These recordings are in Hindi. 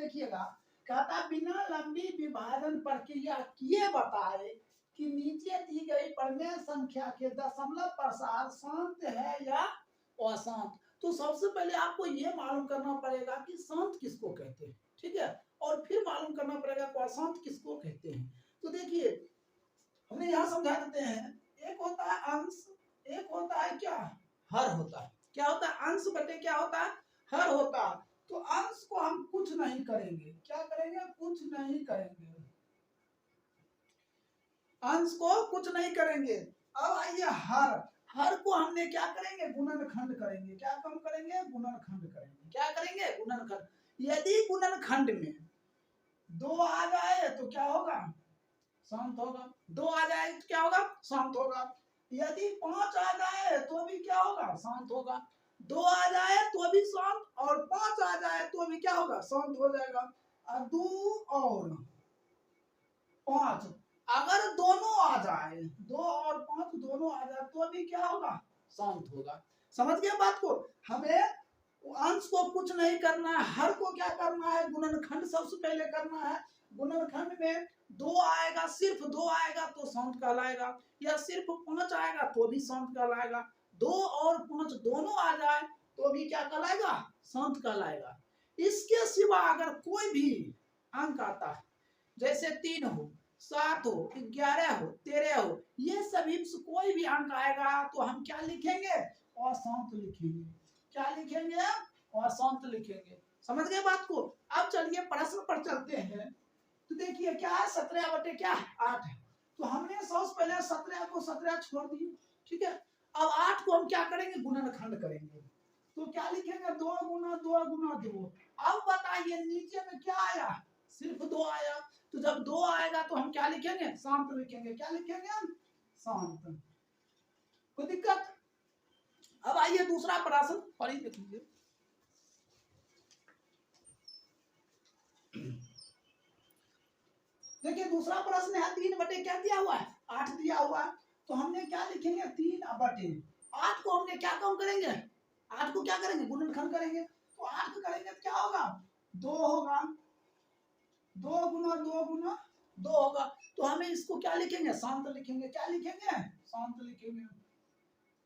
देखिएगा, कहता बिना लंबी विभाजन प्रक्रिया किए बताए कि नीचे दी गई प्रमेय संख्या के दशमलव प्रसार शांत है या अशांत। तो सबसे पहले आपको ये मालूम करना पड़ेगा कि शांत किसको कहते हैं, ठीक है, और फिर मालूम करना पड़ेगा कि अशांत किसको कहते हैं। तो देखिए हमने यहाँ समझा देते हैं, एक होता है अंश, एक होता है क्या, हर होता है। क्या होता है, अंश बटे क्या होता है, हर होता है। तो अंश को हम कुछ नहीं करेंगे, क्या करेंगे, कुछ नहीं करेंगे, अंश को कुछ नहीं करेंगे। अब आइए हर, हर को हमने क्या करेंगे, गुणनखंड करेंगे। क्या कम करेंगे, गुणनखंड करेंगे। क्या करेंगे, गुणनखंड। यदि गुणनखंड में 2 आ जाए तो क्या होगा, शांत होगा। 2 आ जाए तो क्या होगा, शांत होगा। यदि 5 आ जाए तो भी क्या होगा, शांत होगा। 2 आ जाए तो भी शांत, और 5 आ जाए तो भी क्या होगा, शांत हो जाएगा। 2 और 5 अगर दोनों आ जाए, 2 और 5 दोनों आ जाए तो भी क्या होगा, शांत होगा। समझ गए बात को। हमें अंश को कुछ नहीं करना है, हर को क्या करना है, गुणनखंड सबसे पहले करना है। गुणनखंड में 2 आएगा, सिर्फ 2 आएगा तो शांत कहलाएगा, या सिर्फ 5 आएगा तो भी शांत कहलाएगा। 2 और 5 दोनों आ जाए तो भी क्या कहलाएगा, शांत कहलाएगा। इसके सिवा अगर कोई भी अंक आता है, जैसे 3 हो, 7 हो, 11 हो, 13 हो, ये सभी कोई भी अंक आएगा तो हम क्या लिखेंगे, अशांत लिखेंगे। क्या लिखेंगे, अशांत लिखेंगे। समझ गए बात को। अब चलिए प्रश्न पर चलते हैं। तो देखिए क्या है, 17 बटे क्या है, 8 है। तो हमने सबसे पहले 17 को 17 छोड़ दिए, ठीक है। अब 8 को हम क्या करेंगे, गुणनखंड करेंगे। तो क्या लिखेंगे, 2 गुना 2 गुना 2। अब बताइए नीचे में क्या आया, सिर्फ 2 आया। तो जब 2 आएगा तो हम क्या लिखेंगे, शांत लिखेंगे। क्या लिखेंगे हम, शांत। कोई दिक्कत। अब आइए दूसरा प्रश्न पढ़ी देख लीजिए। देखिए दूसरा प्रश्न है, 3 बटे क्या दिया हुआ है, 8 दिया हुआ है। तो हमने क्या लिखेंगे, 3 बटे 8 को हमने क्या कम करेंगे, 8 को क्या करेंगे, गुणनखंड करेंगे। तो 8 करेंगे तो क्या होगा, 2 होगा। 2 गुना 2 गुना 2 होगा। तो हमें इसको क्या लिखेंगे, शांत लिखेंगे। क्या लिखेंगे, शांत लिखेंगे।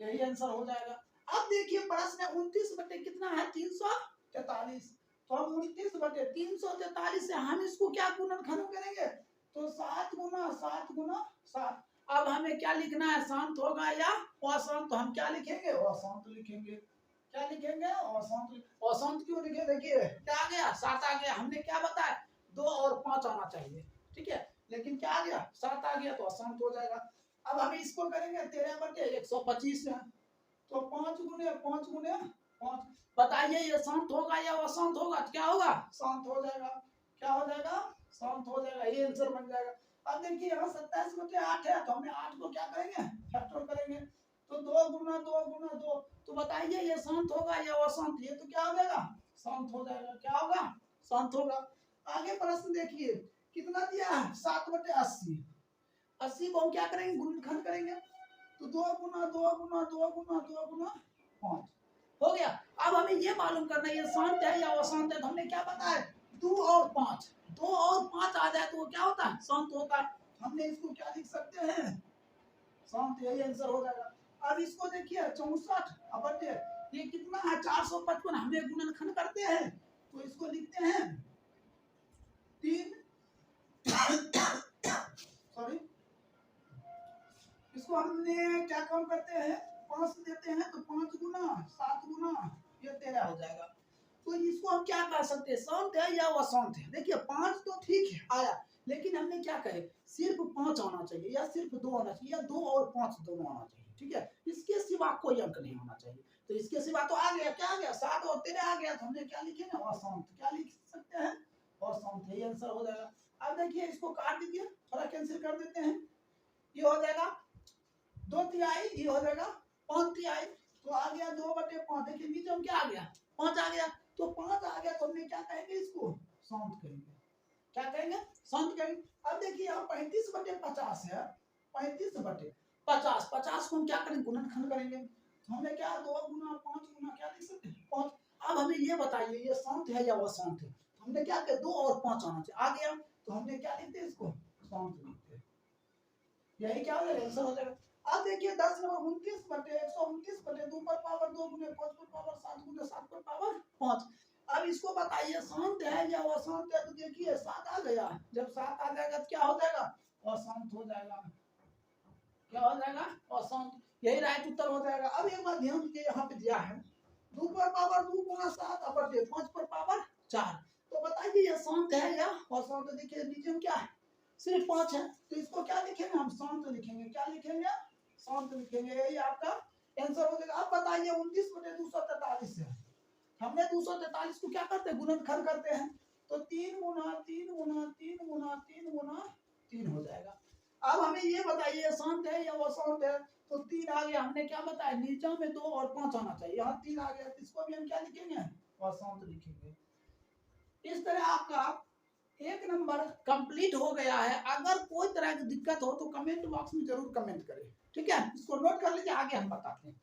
यही आंसर हो जाएगा। अब देखिए प्रश्न है 29 बटे कितना है, 343। तो हम 29 बटे 343 से हम इसको क्या गुणनखंड करेंगे, तो 7 गुना 7 गुना 7। अब हमें क्या लिखना है, शांत होगा या अशांत। तो हम क्या लिखेंगे, अशांत लिखेंगे। क्या लिखेंगे, अशांत। अशांत क्यों लिखे, देखिए क्या आ गया, 7 आ गया। हमने क्या बताया, 2 और 5 आना चाहिए, ठीक है, लेकिन क्या आ गया, 7 आ गया, तो अशांत हो जाएगा। अब हम इसको करेंगे 13 बटे 125 है। तो 5 गुने 5 गुने 5। बताइए ये शांत होगा या अशांत होगा, क्या होगा, शांत हो जाएगा। क्या हो जाएगा, शांत हो जाएगा। ये आंसर बन जाएगा। अब देखिए यहाँ 27 बटे 8 है, तो हमने 8 को क्या करेंगे, फैक्टर करेंगे। तो 2 गुना 2 गुना 2। तो बताइए ये शांत होगा या अशांत, ये तो क्या हो जाएगा, शांत हो जाएगा। क्या होगा, शांत होगा। आगे प्रश्न देखिए कितना दिया है, 7 बटे 80। 80 को हम क्या करेंगे, गुणनखंड करेंगे। तो 2 गुना 2 गुना 2 गुना 2 गुना 5 हो गया। अब हमें ये मालूम करना है ये शांत है या अशांत है। तो हमने क्या बताया, 2 और 5, 2 और 5 आ जाए तो वो क्या होता है, शांत होता है। हमने इसको क्या लिख सकते हैं, शांत। यही आंसर हो जाएगा। अब इसको देखिए 64 बटे ये कितना है, 455। हमें गुणनखंड करते हैं तो इसको लिखते हैं 3 सॉरी, इसको हमने क्या काम करते हैं, 5 देते हैं तो 5 गुना 7 गुना ये 13 हो जाएगा। तो इसको हम क्या कर सकते हैं, शांत है या अशांत है। देखिए 5 तो ठीक है आया, लेकिन हमने क्या कहे, सिर्फ 5 आना चाहिए या सिर्फ 2 आना चाहिए या 2 और 5 दोनों आना चाहिए, ठीक है। इसके सिवा कोई अंक नहीं होना चाहिए। तो इसके सिवा तो आ गया, क्या आ गया, 7 और 13 आ गया। तो हमने क्या लिखे ना, अशांत। क्या लिख सकते हैं, अशांत। यही आंसर हो जाएगा। अब देखिए इसको काट दीजिए, थोड़ा कैंसिल कर देते हैं। ये हो जाएगा 2 तिहाई, ये हो जाएगा 5 तिहाई। तो आ गया 2 बटे 5। देखिए नीचे हम क्या आ गया, 5 आ गया। तो 5 आ गया तो हमने क्या कहेंगे, इसको शांत करेंगे। क्या कहेंगे, शांत करेंगे। अब देखिए यहाँ 35 बटे 50 है, 35 बटे 50। 50 को हम क्या करेंगे, गुणनखंड करेंगे। तो हमने क्या 2 गुना 5 गुना क्या लिख सकते हैं, 5। अब हमें ये बताइए ये शांत है या अशांत है। हमने क्या किया 2 और 5 आना चाहिए, आ गया तो हमने क्या लिखते इसको शांत लिखते, यही क्या हो जाएगा आंसर हो जाएगा। अब देखिए 10 नंबर 29 बटे 129 बटे 2 पर पावर 2 गुने 5 पर पावर 7 गुने 7 पर पावर 5। अब इसको बताइए शांत है या अशांत है, तो देखिए 7 आ गया, जब 7 आ जाएगा तो क्या हो जाएगा अशांत हो जाएगा, क्या हो जाएगा अशांत, यही राइट उत्तर हो जाएगा। अब एक बात ध्यान दीजिए यहाँ पे दिया है 2 पर पावर 2 गुना 7 बटे 5 पर पावर 4, तो बताइए ये शांत है या अशांत। देखिए नीचे में क्या है सिर्फ 5 है, तो इसको क्या लिखेंगे हम शांत लिखेंगे, क्या लिखेंगे शांत लिखेंगे, यही आपका आंसर हो जाएगा। अब बताइए 29 बटे 243 है, हमने 243 को क्या करते हैं गुणनखंड करते हैं, तो 3 गुना 3 गुना 3 गुना 3 गुना 3 हो जाएगा। अब हमें ये बताइए शांत है या अशांत है, तो 3 आ गया, हमने क्या बताया नीचे में 2 और 5 आना चाहिए, यहाँ 3 आ गया, तो इसको भी हम क्या लिखेंगे अशांत लिखेंगे। इस तरह आपका 1 नंबर कंप्लीट हो गया है। अगर कोई तरह की दिक्कत हो तो कमेंट बॉक्स में जरूर कमेंट करें, ठीक है, इसको नोट कर लीजिए, आगे हम बताते हैं।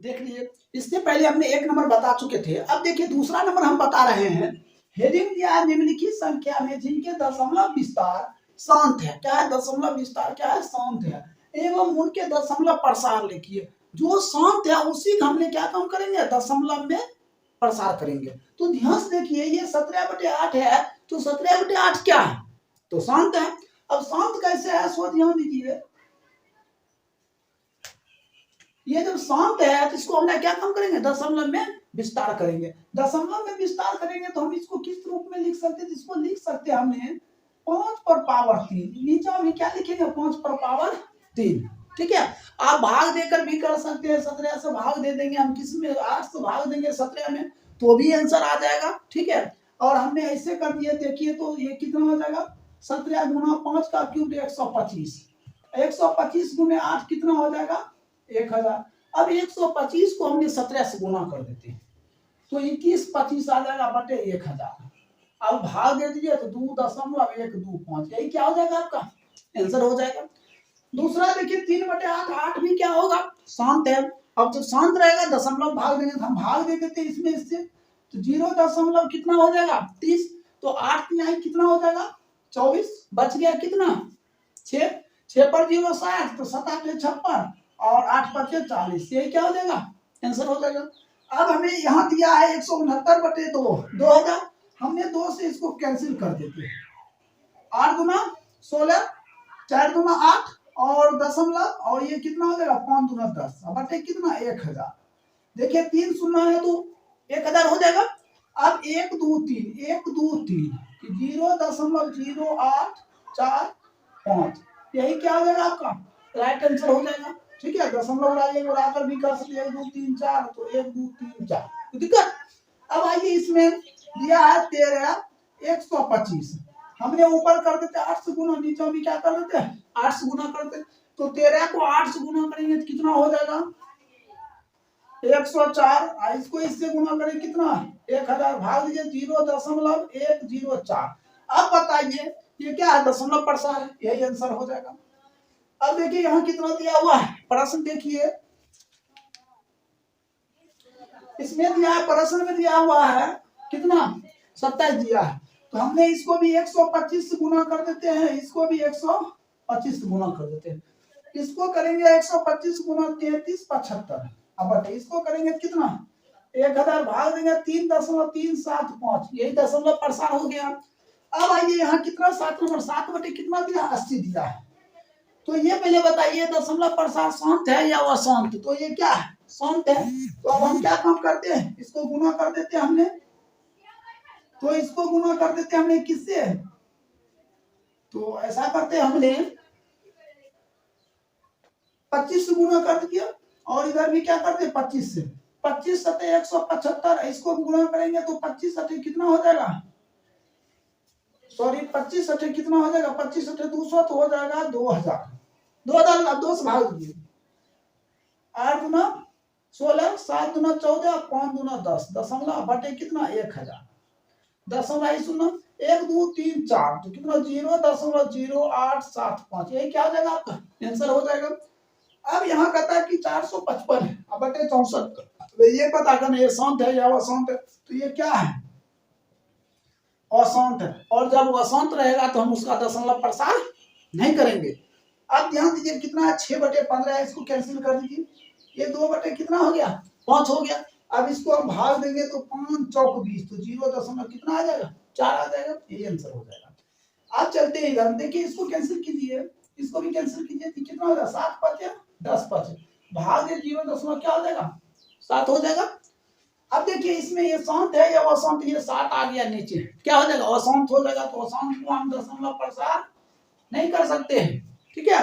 देख लीजिए इससे पहले हमने 1 नंबर बता चुके थे, अब देखिए दूसरा नंबर हम बता रहे हैं। हेडिंग दिया है निम्नलिखित संख्या में जिनके दशमलव विस्तार शांत है, क्या है दशमलव विस्तार क्या है शांत है, एवं उनके दशमलव प्रसार लिखिए, जो शांत है उसी का हमने क्या काम करेंगे दशमलव में प्रसार करेंगे। तो ध्यान से देखिए ये 17/8 है, तो 17/8 क्या है तो शांत है। अब शांत कैसे है सो ध्यान दीजिए, ये जब शांत है तो इसको हमने क्या काम करेंगे दशमलव में विस्तार करेंगे, दशमलव में विस्तार करेंगे तो हम इसको किस रूप में लिख सकते हैं, इसको लिख सकते हैं हमने 5 पर पावर 3, नीचे में क्या लिखेंगे 5 पर पावर 3, ठीक है। आप भाग देकर भी कर सकते हैं, 17 से भाग दे देंगे हम, किस में 8 से भाग देंगे 17 में, तो भी आंसर आ जाएगा, ठीक है। और हमने ऐसे कर दिए देखिए तो ये कितना हो जाएगा 17 गुना 5 का क्यूब 125, 125 गुने 8 कितना हो जाएगा 1000। अब 125 को हमने 17 से गुना कर देते हैं तो 21/25 आ जाएगा बटे 1000। अब भाग दे दीजिए तो 2.125, यही क्या हो जाएगा आपका आंसर हो जाएगा। दूसरा देखिए 3/8, 8 भी क्या होगा शांत है। अब जब शांत रहेगा दशमलव भाग देंगे तो हम भाग दे देते हैं इसमें इससे, तो 0 कितना हो जाएगा 30, तो 8 में कितना हो जाएगा 24, बच गया कितना 6, 6 पर 0 60, तो 7 8 56 और 8 5 40, यही क्या हो जाएगा आंसर हो जाएगा। अब हमें यहाँ दिया है 169/2, 2000, हमने 2 से इसको कैंसिल कर देते हैं, 8 गुना 16, 4 गुना 8 और दशमलव, और ये कितना हो जाएगा 5 गुना 10 बटे कितना 1000। देखिए 3 शून्य है तो 1000 हो जाएगा। अब 1 2 3 1 2 3 0.0845, यही क्या हो जाएगा आपका राइट आंसर हो जाएगा, ठीक है। दशमलव उड़ाकर भी कर सकते 1 2 3 4, तो 1 2 3 4 तो दिक्कत। अब आइए इसमें दिया है 13 125, हमने ऊपर कर देते 8 से गुना, नीचे भी क्या कर देते 8 से गुना करते, तो 13 को 8 से गुना करेंगे तो कितना हो जाएगा 104, इसको इससे गुना करें कितना 1000, भाग दीजिए 0.104। अब बताइए ये क्या है दशमलव प्रसार है, यही आंसर हो जाएगा। अब देखिए यहाँ कितना दिया हुआ है प्रश्न, देखिए इसमें दिया है प्रश्न में दिया हुआ है कितना 27 दिया है, तो हमने इसको भी 125 से गुना कर देते हैं, इसको भी 125 से गुना कर देते हैं, इसको करेंगे 125 गुना 33 75, अब इसको करेंगे कितना 1000, भाग देंगे 3.375, यही दशमलव प्रसार हो गया। अब आइए यहाँ कितना 7 नंबर 7 बटे कितना दिया 80 दिया है, तो ये पहले बताइए दशमलव प्रसार शांत है या अशांत, तो ये क्या है शांत है। तो अब हम क्या काम करते हैं इसको गुना कर देते हैं हमने, तो इसको गुना कर देते हैं हमने किससे, तो ऐसा करते हैं हमने 25 से गुना कर दिया, और इधर भी क्या करते हैं 25 से, 25 सते 175, इसको गुना करेंगे तो 25 सते कितना हो जाएगा, सॉरी 25 सटे कितना हो जाएगा 25 सटे 200, तो हो जाएगा 2000, 2000 2 से भाग दीजिए, 8 गुना 16, 7 गुना 14, 5 गुना 10, दशमलव बटे कितना 1000, दशमलव शून्य 1 2 3 4, तो कितना 0.0875, यही क्या हो जाएगा आपका आंसर हो जाएगा। अब यहाँ कहता है कि 455 है, अब बटे 64, ये पता करना ये शांत है या अशांत है, तो ये क्या है अशांत है, और जब वो अशांत रहेगा तो हम उसका दशमलव प्रसार नहीं करेंगे। अब ध्यान दीजिए कितना है, 6/15 है, इसको कैंसिल कर दीजिए, ये 2 बटे कितना हो गया, 5 हो गया। अब इसको हम भाग देंगे तो 5 चौक 20, तो 0 कितना आ जाएगा, 4 आ जाएगा, यही आंसर हो जाएगा। अब चलते हैं इधर, देखिए इसको कैंसिल कीजिए, इसको भी कैंसिल कीजिए, तो कितना होगा, 7 5 10 5 भाग 0 क्या हो जाएगा, 7 हो जाएगा। अब देखिए इसमें ये शांत है या अशांत, ये 7 आ गया नीचे, क्या हो जाएगा, अशांत हो जाएगा, तो अशांत को हम दशमलव प्रसार नहीं कर सकते हैं, ठीक है।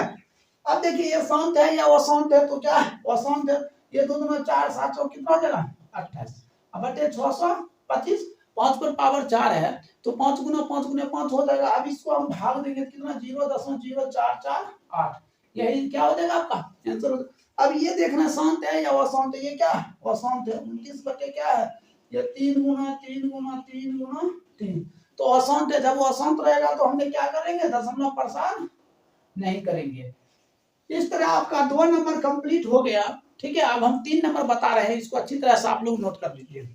अब देखिए ये शांत है या अशांत है, तो क्या है, अशांत है, ये 2 दूना 4 7 चौक कितना हो जाएगा, 28, अब बटे 625, 5 पर पावर 4 है, तो 5 गुना 5 हो जाएगा। अब इसको हम भाग देंगे कितना, 0.0448, यही क्या हो जाएगा आपका आंसर। अब ये देखना शांत है या अशांत है, ये क्या है, अशांत है, 29 बटे क्या है, ये 3 गुना 3 गुना 3 गुना 3, तो अशांत है। जब वो अशांत रहेगा तो हमने क्या करेंगे, दशमलव प्रसार नहीं करेंगे। इस तरह आपका 2 नंबर कंप्लीट हो गया, ठीक है। अब हम 3 नंबर बता रहे हैं, इसको अच्छी तरह से आप लोग नोट कर लीजिए।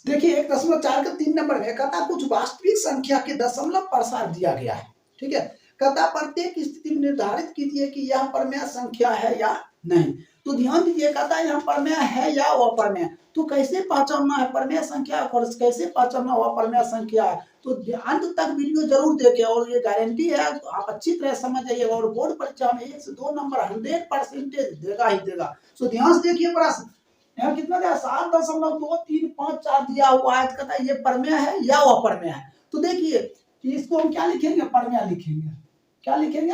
देखिए 1.4 का 3 नंबर है, कहता कुछ वास्तविक संख्या के दशमलव प्रसार दिया गया है, ठीक है। कहता प्रत्येक स्थिति में निर्धारित कीजिए कि यह प्रमेय संख्या है या नहीं। तो ध्यान दीजिए, कहता है यह प्रमेय है या अप्रमेय, तो कैसे पहचानना है प्रमेय संख्या और कैसे पहचानना अप्रमेय संख्या है, तो अंत तक वीडियो जरूर देखें, और ये गारंटी है आप अच्छी तरह समझ जाइएगा, और बोर्ड परीक्षा में 1 से 2 नंबर 100% देगा ही देगा। तो ध्यान से देखिए प्रश्न, यहाँ कितना दिया, 7.2354 दिया हुआ है, कहता है ये प्रमेय है या अप्रमेय है। तो देखिए कि इसको हम क्या लिखेंगे, प्रमेय लिखेंगे, क्या लिखेंगे,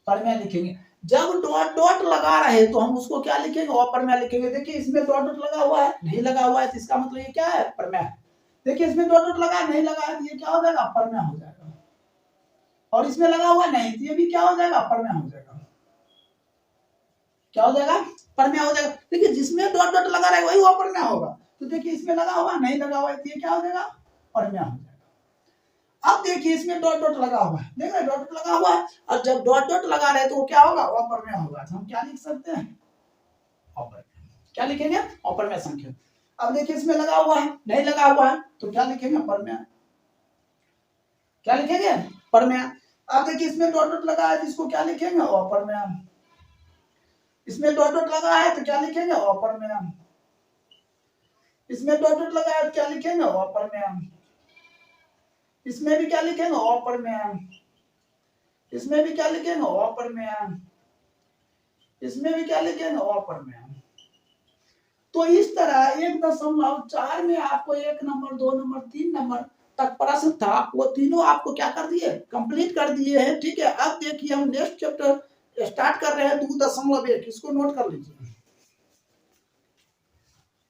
प्रमेय लिखेंगे। जब डॉट डॉट लगा रहे तो हम उसको क्या लिखेंगे, अप्रमेय लिखेंगे। देखिए इसमें डॉट डॉट लगा हुआ है, नहीं लगा हुआ है, तो इसका मतलब ये क्या है, प्रमेय। देखिए इसमें डॉट डॉट लगा नहीं लगा है, तो ये क्या हो जाएगा, प्रमेय हो जाएगा। और इसमें लगा हुआ नहीं, तो ये भी क्या हो जाएगा, प्रमेय हो जाएगा, क्या हो जाएगा, प्रमेय हो जाएगा। देखिए जिसमें डॉट डॉट लगा रहेगा वही अप्रमेय होगा। तो देखिए इसमें लगा हुआ नहीं लगा हुआ है, तो ये क्या हो जाएगा, प्रमेय हो जाएगा। अब देखिए इसमें डॉट डॉट लगा हुआ है, देख रहे डॉट डॉट लगा हुआ है, और जब डॉट डॉट लगा रहे तो वो क्या होगा, अप्रमेय होगा। तो हम क्या लिख सकते हैं, अप्रमेय, क्या लिखेंगे, अप्रमेय संख्या। अब देखिए इसमें लगा हुआ है नहीं लगा हुआ है, तो क्या लिखेंगे, प्रमेय, क्या लिखेंगे, प्रमेय। अब देखिए इसमें डॉट डॉट लगा है, तो इसको क्या लिखेंगे, अप्रमेय। इसमें डॉट डॉट लगा है तो क्या लिखेंगे, अप्रमेय। इसमें डॉट डॉट लगा है तो क्या लिखेंगे, अप्रमेय। इसमें भी क्या लिखेंगे, अप्रमेय। इसमें भी क्या लिखेंगे, अप्रमेय। इसमें भी क्या लिखेंगे, अप्रमेय। तो इस तरह 1.4 में आपको 1 नंबर 2 नंबर 3 नंबर तक प्रश्न था, वो तीनों आपको क्या कर दिए, कंप्लीट कर दिए हैं, ठीक है। अब देखिए हम नेक्स्ट चैप्टर स्टार्ट कर रहे हैं 2.1, इसको नोट कर लीजिए।